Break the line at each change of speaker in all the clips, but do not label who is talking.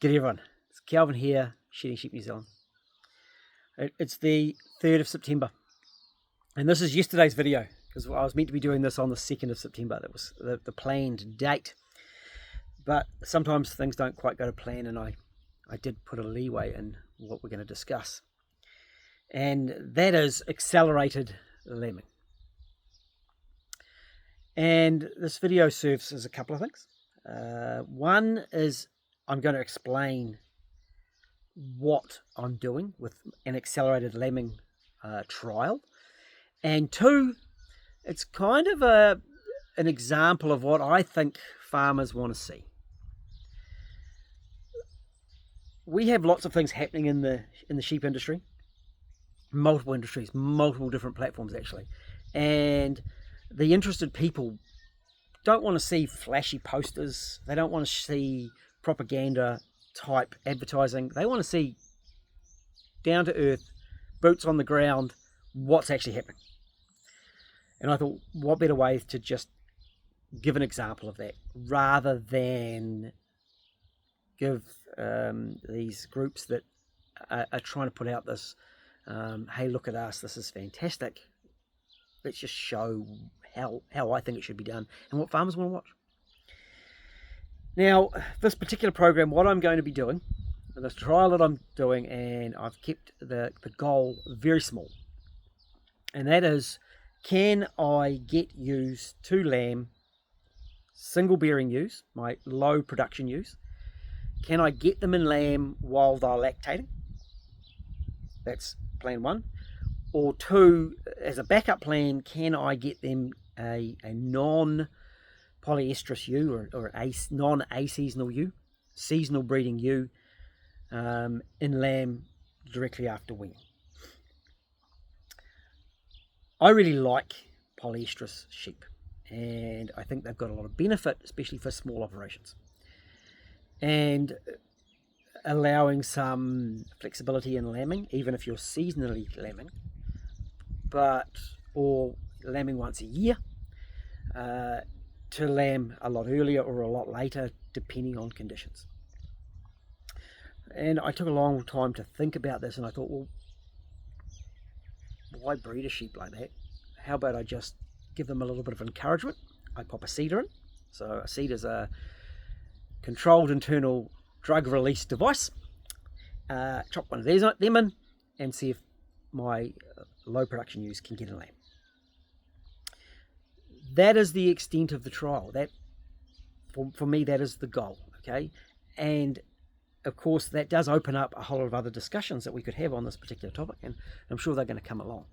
G'day everyone, it's Calvin here, Shearing Sheep New Zealand. It's the 3rd of September, and this is yesterday's video, because I was meant to be doing this on the 2nd of September. That was the planned date, but sometimes things don't quite go to plan, and I did put a leeway in what we're going to discuss, and that is accelerated lambing. And this video serves as a couple of things. One is I'm going to explain what I'm doing with an accelerated lambing trial, and two, it's kind of an example of what I think farmers want to see. We have lots of things happening in the sheep industry, multiple industries, multiple different platforms actually, and the interested people don't want to see flashy posters. They don't want to see propaganda type advertising. They want to see down to earth, boots on the ground, what's actually happening. And I thought, what better way to just give an example of that rather than give these groups that are trying to put out this, hey, look at us, this is fantastic. Let's just show how I think it should be done and what farmers want to watch. Now, this particular program, what I'm going to be doing, this trial that I'm doing, and I've kept the goal very small, and that is, can I get ewes to lamb, single bearing ewes, my low production ewes, can I get them in lamb while they're lactating? That's plan one. Or two, as a backup plan, can I get them a non-polyestrous ewe or a non-aseasonal ewe, seasonal breeding ewe, in lamb directly after weaning? I really like polyestrous sheep, and I think they've got a lot of benefit, especially for small operations, and allowing some flexibility in lambing, even if you're seasonally lambing, or lambing once a year, to lamb a lot earlier or a lot later, depending on conditions. And I took a long time to think about this, and I thought, well, why breed a sheep like that? How about I just give them a little bit of encouragement? I pop a CIDR in. So a CIDR is a controlled internal drug release device. Chop one of them in and see if my low production ewes can get in lamb. That is the extent of the trial. That, for me, that is the goal. Okay, and of course that does open up a whole lot of other discussions that we could have on this particular topic, and I'm sure they're going to come along.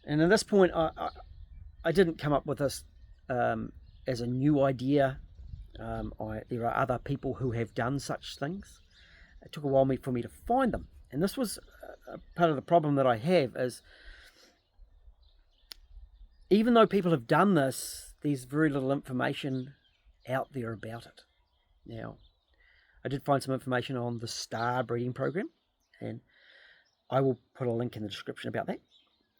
And at this point, I didn't come up with this as a new idea. There are other people who have done such things. It took a while for me to find them, and this was part of the problem that I have is, even though people have done this, there's very little information out there about it. Now, I did find some information on the STAR breeding program, and I will put a link in the description about that.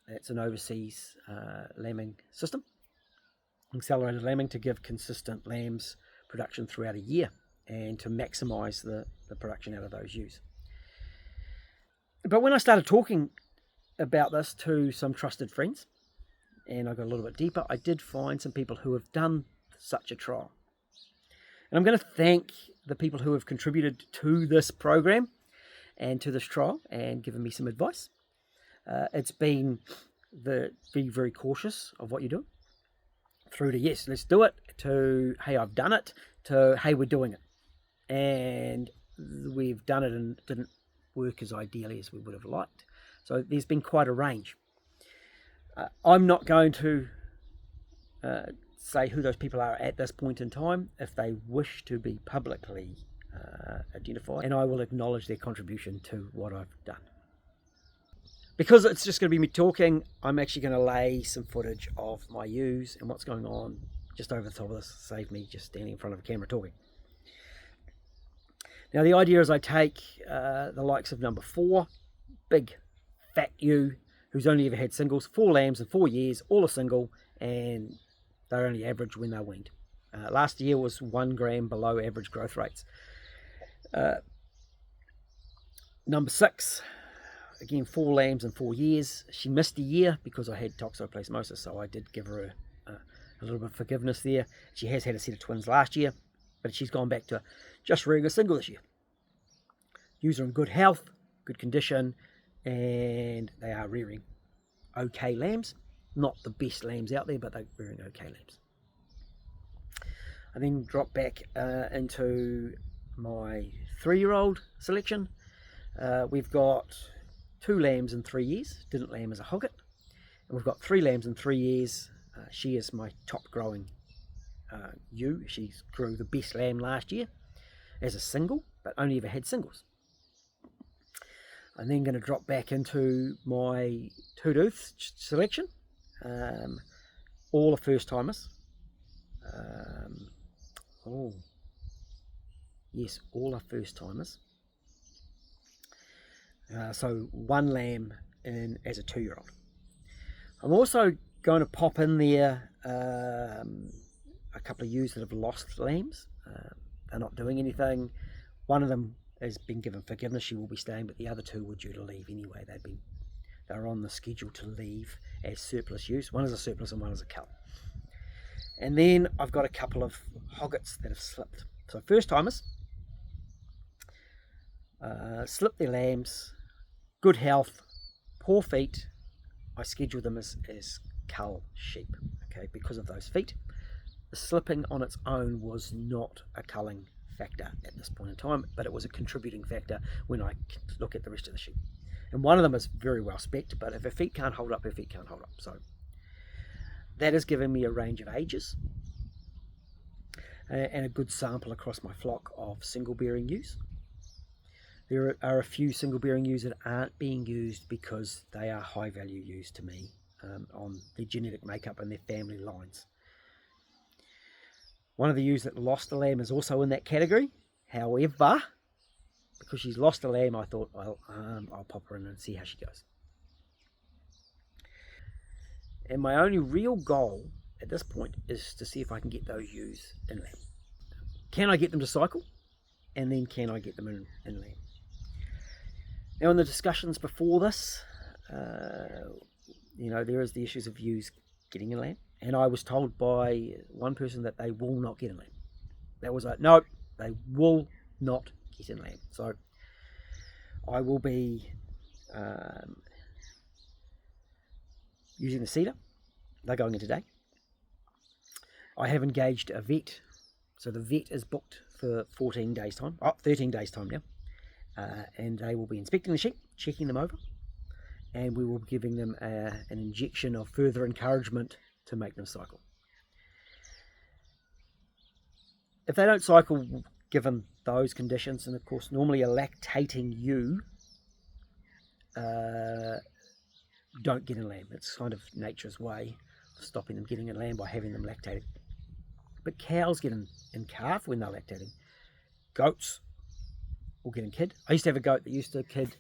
It's an overseas lambing system, accelerated lambing, to give consistent lambs production throughout a year and to maximize the production out of those ewes. But when I started talking about this to some trusted friends, and I got a little bit deeper, I did find some people who have done such a trial. And I'm going to thank the people who have contributed to this program and to this trial and given me some advice. It's been be very cautious of what you're doing, through to yes, let's do it, to hey, I've done it, to hey, we're doing it. And we've done it and it didn't work as ideally as we would have liked. So there's been quite a range. I'm not going to say who those people are at this point in time. If they wish to be publicly identified, and I will acknowledge their contribution to what I've done. Because it's just going to be me talking, I'm actually going to lay some footage of my ewes and what's going on just over the top of this, save me just standing in front of a camera talking. Now the idea is I take the likes of number 4, big fat ewe, who's only ever had singles, 4 lambs in 4 years, all a single, and they're only average when they're weaned. Last year was 1 gram below average growth rates. Number 6, again, 4 lambs in 4 years. She missed a year because I had toxoplasmosis, so I did give her a little bit of forgiveness there. She has had a set of twins last year, but she's gone back to just rearing a single this year. Ewes are in good health, good condition, and they are rearing okay lambs. Not the best lambs out there, but they're rearing okay lambs. I then drop back into my 3-year-old selection. We've got 2 lambs in 3 years. Didn't lamb as a hogget. And we've got 3 lambs in 3 years. She is my top growing ewe. She grew the best lamb last year as a single, but only ever had singles. I'm then going to drop back into my 2-tooth selection. All are first timers. Yes, all are first timers. So 1 lamb in as a 2-year-old. I'm also going to pop in there a couple of ewes that have lost lambs. They're not doing anything. One of them has been given forgiveness. She will be staying, but the other 2 were due to leave anyway. They're on the schedule to leave as surplus ewes. One is a surplus and one is a cull. And then I've got a couple of hoggets that have slipped. So first timers slipped their lambs, good health, poor feet. I schedule them as cull sheep, okay, because of those feet. The slipping on its own was not a culling factor at this point in time, but it was a contributing factor when I look at the rest of the sheep. And one of them is very well specced, but if her feet can't hold up, her feet can't hold up. So that has given me a range of ages and a good sample across my flock of single bearing ewes. There are a few single bearing ewes that aren't being used because they are high value ewes to me on their genetic makeup and their family lines. One of the ewes that lost a lamb is also in that category. However, because she's lost a lamb, I thought, well, I'll pop her in and see how she goes. And my only real goal at this point is to see if I can get those ewes in lamb. Can I get them to cycle? And then can I get them in lamb? Now, in the discussions before this, there is the issues of ewes getting in lamb. And I was told by one person that they will not get in lamb. That was like, no, they will not get in lamb. So I will be using the CIDR. They're going in today. I have engaged a vet. So the vet is booked for 13 days time now. And they will be inspecting the sheep, checking them over. And we will be giving them an injection of further encouragement to make them cycle. If they don't cycle, given those conditions, and of course normally a lactating ewe don't get in lamb. It's kind of nature's way of stopping them getting in lamb by having them lactated. But cows get in calf when they're lactating. Goats will get in kid. I used to have a goat that used to kid.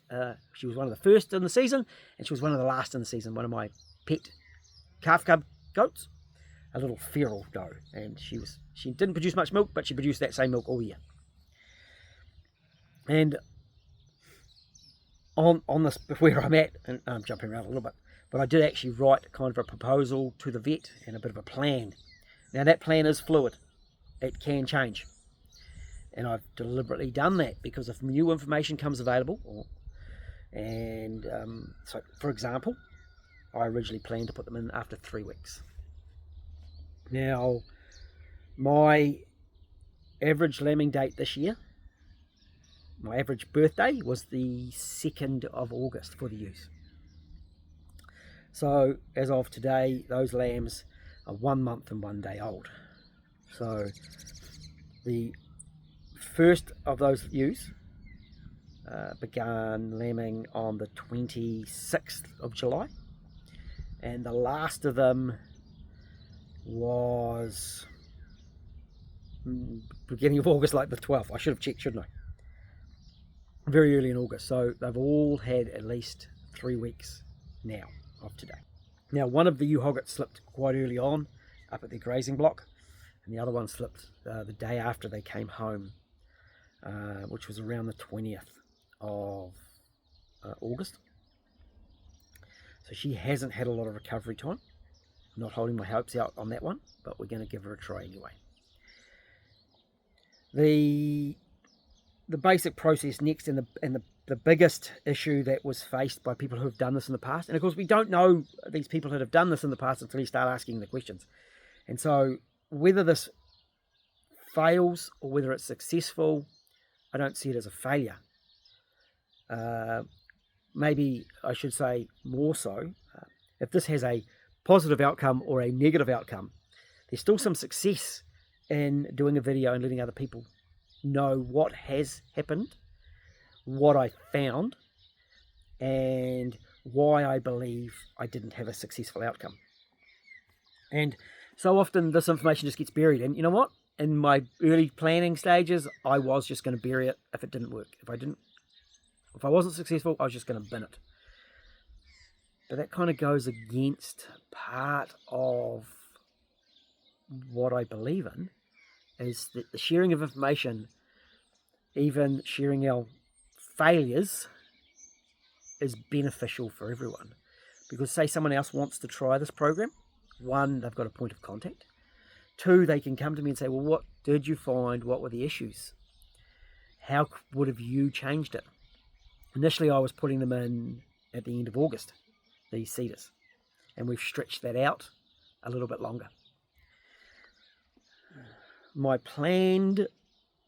She was one of the first in the season, and she was one of the last in the season. One of my pet calf cub goats, a little feral doe, and she didn't produce much milk, but she produced that same milk all year. And on this, where I'm at, and I'm jumping around a little bit, but I did actually write kind of a proposal to the vet and a bit of a plan. Now that plan is fluid. It can change. And I've deliberately done that because if new information comes available, so for example, I originally planned to put them in after 3 weeks. Now, my average lambing date this year, my average birthday was the 2nd of August for the ewes. So, as of today, those lambs are 1 month and 1 day old. So, the first of those ewes began lambing on the 26th of July. And the last of them was beginning of August, like the 12th. I should have checked, shouldn't I? Very early in August. So they've all had at least 3 weeks now of today. Now, one of the ewe hoggets slipped quite early on up at their grazing block, and the other one slipped the day after they came home which was around the 20th of August. So she hasn't had a lot of recovery time. I'm not holding my hopes out on that one, but we're going to give her a try anyway. The basic process next, and the biggest issue that was faced by people who have done this in the past, and of course we don't know these people that have done this in the past until you start asking the questions. And so whether this fails or whether it's successful, I don't see it as a failure. Maybe I should say more so, if this has a positive outcome or a negative outcome, there's still some success in doing a video and letting other people know what has happened, what I found, and why I believe I didn't have a successful outcome. And so often this information just gets buried. And you know what? In my early planning stages, I was just going to bury it if it didn't work. If I wasn't successful, I was just going to bin it. But that kind of goes against part of what I believe in, is that the sharing of information, even sharing our failures, is beneficial for everyone. Because say someone else wants to try this program, one, they've got a point of contact. Two, they can come to me and say, well, what did you find? What were the issues? How would have you changed it? Initially, I was putting them in at the end of August, these CIDRs, and we've stretched that out a little bit longer. My planned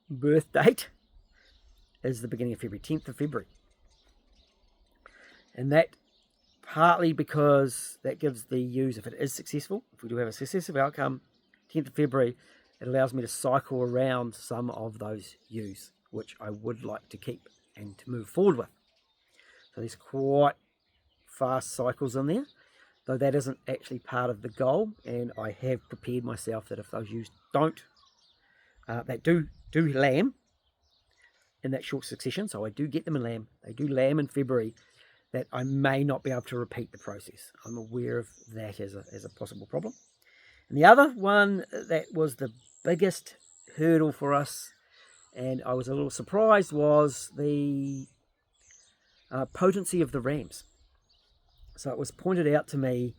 birth date is the beginning of February, 10th of February. And that partly because that gives the ewes, if it is successful, if we do have a successful outcome, 10th of February, it allows me to cycle around some of those ewes, which I would like to keep and to move forward with. So there's quite fast cycles in there, though that isn't actually part of the goal, and I have prepared myself that if those ewes don't, that do lamb in that short succession, so I do get them in lamb, they do lamb in February, that I may not be able to repeat the process. I'm aware of that as a possible problem. And the other one that was the biggest hurdle for us, and I was a little surprised, was the potency of the rams. So it was pointed out to me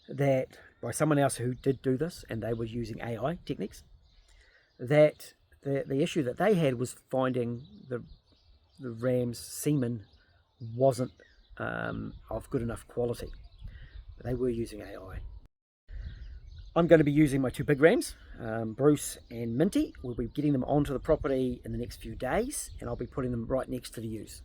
that by someone else who did do this, and they were using AI techniques, that the issue that they had was finding the ram's semen wasn't of good enough quality. They were using AI. I'm going to be using my two big rams, Bruce and Minty. We'll be getting them onto the property in the next few days, and I'll be putting them right next to the ewes.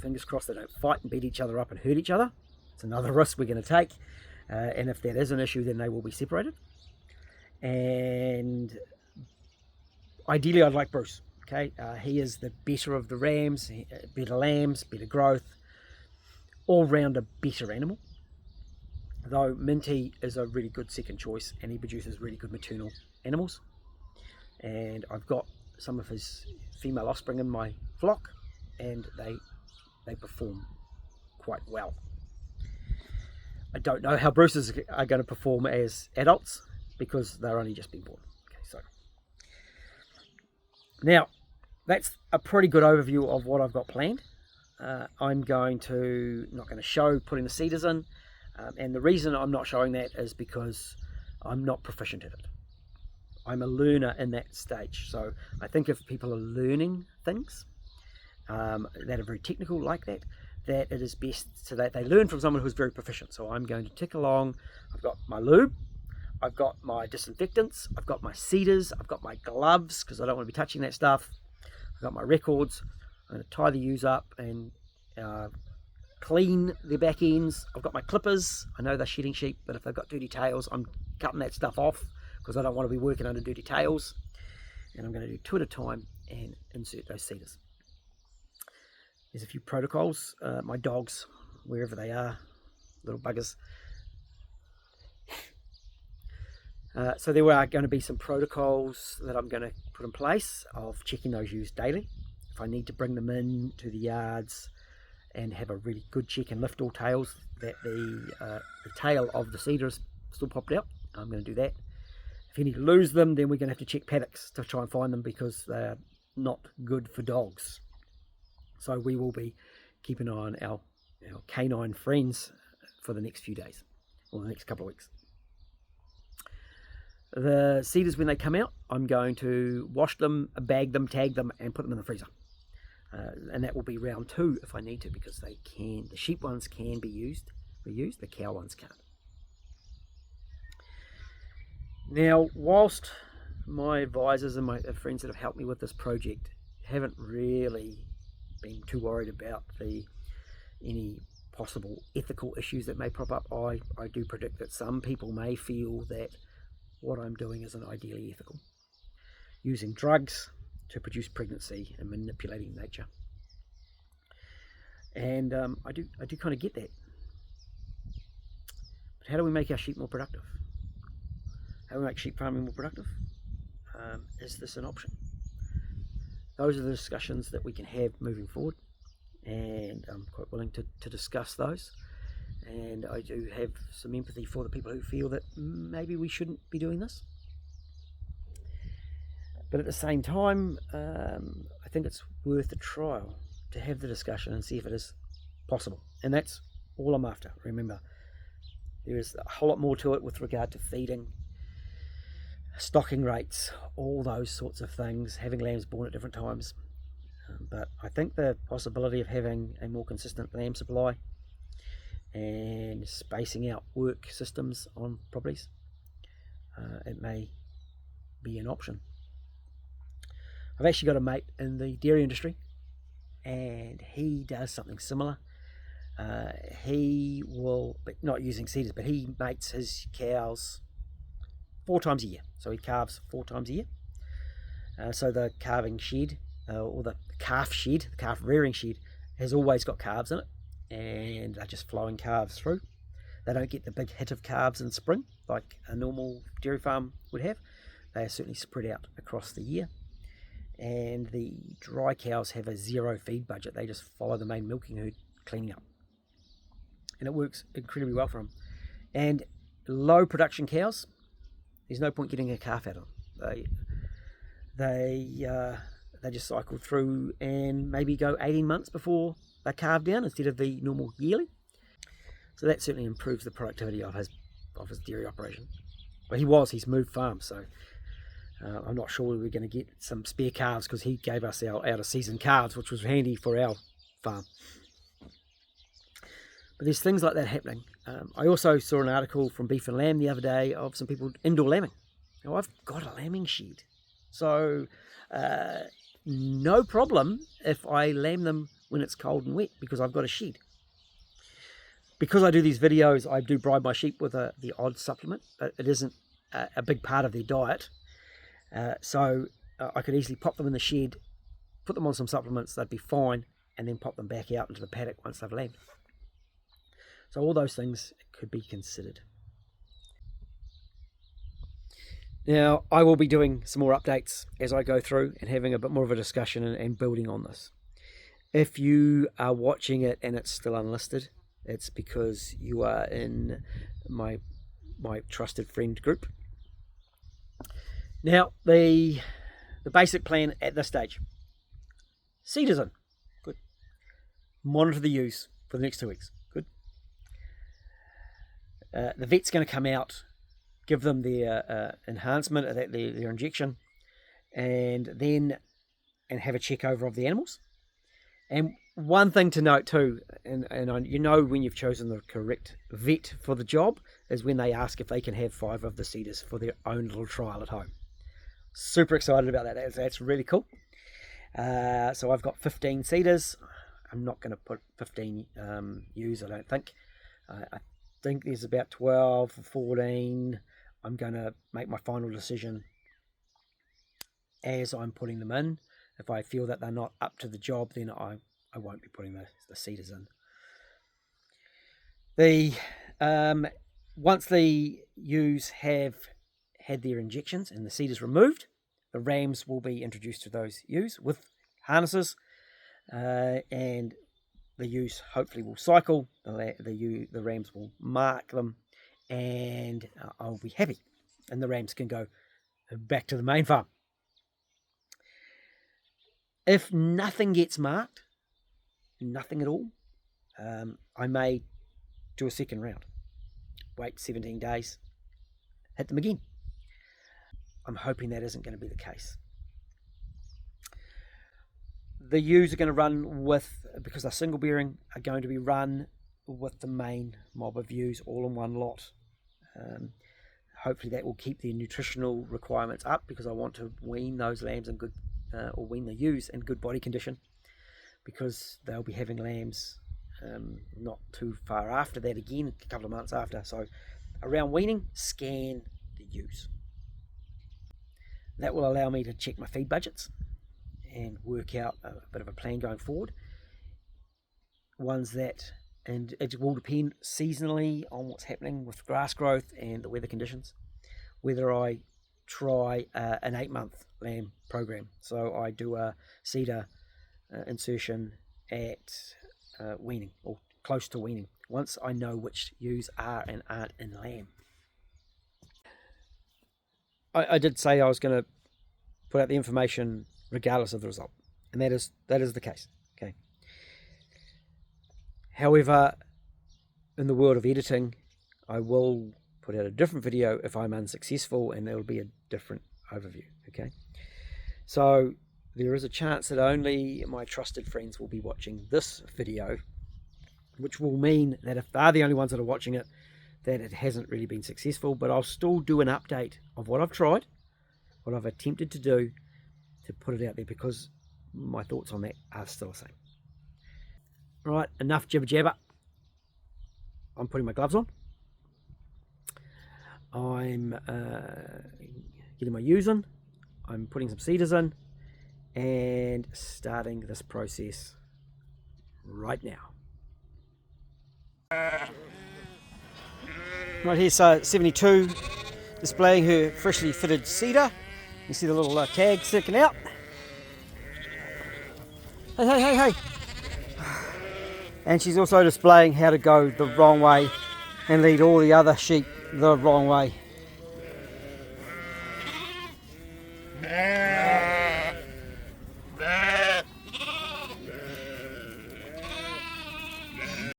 Fingers crossed they don't fight and beat each other up and hurt each other. It's another risk we're going to take, and if that is an issue, then they will be separated. And ideally I'd like Bruce. Okay, he is the better of the rams, better lambs, better growth, all round a better animal. Though Minty is a really good second choice, and he produces really good maternal animals. And I've got some of his female offspring in my flock, and they perform quite well. I don't know how Bruce's are going to perform as adults because they're only just been born. Okay, so now that's a pretty good overview of what I've got planned. I'm not going to show putting the CIDRs in, and the reason I'm not showing that is because I'm not proficient at it. I'm a learner in that stage, so I think if people are learning things that are very technical like that, that it is best so that they learn from someone who's very proficient. So I'm going to tick along. I've got my lube, I've got my disinfectants, I've got my CIDRs, I've got my gloves because I don't want to be touching that stuff. I've got my records. I'm going to tie the ewes up and clean their back ends. I've got my clippers. I know they're shedding sheep, but if they've got dirty tails, I'm cutting that stuff off because I don't want to be working under dirty tails. And I'm going to do 2 at a time and insert those CIDRs. There's a few protocols. My dogs, wherever they are, little buggers. So there are going to be some protocols that I'm going to put in place of checking those ewes daily. If I need to bring them in to the yards and have a really good check and lift all tails, that the tail of the CIDR is still popped out, I'm going to do that. If If you need to lose them, then we're going to have to check paddocks to try and find them, because they're not good for dogs. So we will be keeping an eye on our canine friends for the next few days, or the next couple of weeks. The CIDRs, when they come out, I'm going to wash them, bag them, tag them, and put them in the freezer. And that will be round 2 if I need to, because the sheep ones can be reused, the cow ones can't. Now, whilst my advisors and my friends that have helped me with this project haven't really been too worried about any possible ethical issues that may prop up, I do predict that some people may feel that what I'm doing isn't ideally ethical. Using drugs to produce pregnancy and manipulating nature. And I do kind of get that. But how do we make our sheep more productive? How do we make sheep farming more productive? Is this an option? Those are the discussions that we can have moving forward, and I'm quite willing to discuss those. And I do have some empathy for the people who feel that maybe we shouldn't be doing this. But at the same time, I think it's worth a trial to have the discussion and see if it is possible. And that's all I'm after. Remember, there is a whole lot more to it with regard to feeding, stocking rates, all those sorts of things, having lambs born at different times. But I think the possibility of having a more consistent lamb supply and spacing out work systems on properties, it may be an option. I've actually got a mate in the dairy industry, and he does something similar. He will, but not using CIDRs, but he mates his cows 4 times a year. So he calves 4 times a year. So the calving shed, or the calf shed, the calf rearing shed, has always got calves in it, and they're just flowing calves through. They don't get the big hit of calves in spring like a normal dairy farm would have. They are certainly spread out across the year. And the dry cows have a 0 feed budget. They just follow the main milking herd cleaning up. And it works incredibly well for them. And low production cows, there's no point getting a calf out of them. They just cycle through and maybe go 18 months before they're calved down instead of the normal yearly. So that certainly improves the productivity of his dairy operation. But he's moved farms, so I'm not sure we're going to get some spare calves, because he gave us our out of season calves, which was handy for our farm. But there's things like that happening. I also saw an article from Beef and Lamb the other day of some people indoor lambing. Now, I've got a lambing shed, so no problem if I lamb them when it's cold and wet, because I've got a shed. Because I do these videos, I do bribe my sheep with the odd supplement, but it isn't a big part of their diet. So I could easily pop them in the shed, put them on some supplements, they'd be fine, and then pop them back out into the paddock once they've lambed. So all those things could be considered. Now, I will be doing some more updates as I go through and having a bit more of a discussion and building on this. If you are watching it and it's still unlisted, it's because you are in my trusted friend group. Now, the basic plan at this stage: CIDRs in, good. Monitor the ewes for the next 2 weeks, good. The vet's going to come out, give them their enhancement, their injection, and have a check over of the animals. And one thing to note too, and you know when you've chosen the correct vet for the job, is when they ask if they can have 5 of the CIDRs for their own little trial at home. Super excited about that. That's really cool. So I've got 15 CIDRs. I'm not going to put 15 ewes, I don't think. I think there's about 12 or 14. I'm going to make my final decision as I'm putting them in. If I feel that they're not up to the job, then I won't be putting the CIDRs in. Once the ewes have had their injections and the CIDRs removed, the rams will be introduced to those ewes with harnesses, and the ewes hopefully will cycle. The rams will mark them, and I'll be happy, and the rams can go back to the main farm. If nothing gets marked, nothing at all, I may do a second round. Wait 17 days, hit them again. I'm hoping that isn't going to be the case. The ewes are going to run with, because they're single bearing, are going to be run with the main mob of ewes all in one lot. Hopefully that will keep their nutritional requirements up, because I want to wean those lambs in good, or wean the ewes in good body condition, because they'll be having lambs not too far after that again, a couple of months after. So around weaning, scan the ewes. That will allow me to check my feed budgets and work out a bit of a plan going forward. Ones that, and it will depend seasonally on what's happening with grass growth and the weather conditions, whether I try an 8-month lamb program. So I do a CIDR insertion at weaning, or close to weaning, once I know which ewes are and aren't in lamb. I did say I was going to put out the information regardless of the result, and that is the case. Okay. However, in the world of editing, I will put out a different video if I'm unsuccessful, and there will be a different overview. Okay. So there is a chance that only my trusted friends will be watching this video, which will mean that if they're the only ones that are watching it, that it hasn't really been successful. But I'll still do an update of what I've tried, what I've attempted to do, to put it out there, because my thoughts on that are still the same. Right, enough jibber jabber. I'm putting my gloves on. I'm getting my ewes in. I'm putting some CIDRs in and starting this process right now. Right, here's 72 displaying her freshly fitted CIDR. You see the little tag sticking out. Hey, hey, hey, hey. And she's also displaying how to go the wrong way and lead all the other sheep the wrong way.